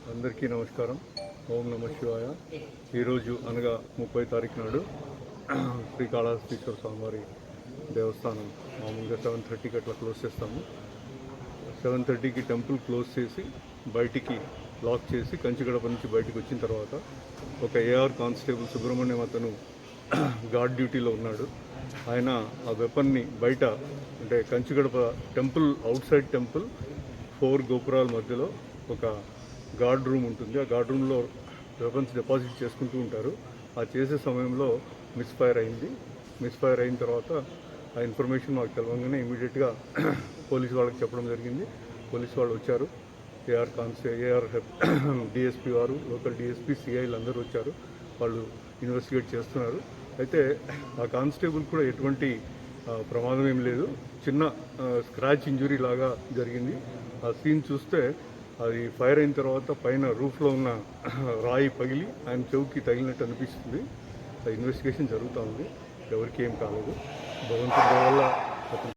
అందరికీ నమస్కారం. ఓం నమ శివాయ. ఈరోజు అనగా 30 తారీఖు నాడు శ్రీకాళహస్తీశ్వర స్వామివారి దేవస్థానం మామూలుగా 7:30కి అట్లా క్లోజ్ చేస్తాము. 7:30కి టెంపుల్ క్లోజ్ చేసి బయటికి లాక్ చేసి కంచిగడప నుంచి బయటకు వచ్చిన తర్వాత ఒక ఏఆర్ కానిస్టేబుల్ సుబ్రహ్మణ్యం అతను గార్డ్ డ్యూటీలో ఉన్నాడు. ఆయన ఆ వెపన్ని బయట అంటే కంచిగడప టెంపుల్ అవుట్ సైడ్ టెంపుల్ 4 గోపురాల మధ్యలో ఒక గార్డ్ రూమ్ ఉంటుంది. ఆ గార్డ్ రూమ్లో వెపన్స్ డిపాజిట్ చేసుకుంటూ ఉంటారు. ఆ చేసే సమయంలో మిస్ఫైర్ అయిన తర్వాత ఆ ఇన్ఫర్మేషన్ మాకు తెలవగానే ఇమీడియట్గా పోలీసు వాళ్ళకి చెప్పడం జరిగింది. పోలీసు వాళ్ళు వచ్చారు. ఏఆర్ డిఎస్పీ వారు, లోకల్ డిఎస్పీ, సిఐలు అందరూ వచ్చారు. వాళ్ళు ఇన్వెస్టిగేట్ చేస్తున్నారు. అయితే ఆ కానిస్టేబుల్ కూడా ఎటువంటి ప్రమాదం ఏం లేదు. చిన్న స్క్రాచ్ ఇంజురీ లాగా జరిగింది. ఆ సీన్ చూస్తే అది ఫైర్ అయిన తర్వాత పైన రూఫ్లో ఉన్న రాయి పగిలి ఆయన చెవుకి తగిలినట్టు అనిపిస్తుంది. ఇన్వెస్టిగేషన్ జరుగుతూ ఉంది. ఎవరికి ఏం కాలేదు. భగవంతుడి వల్ల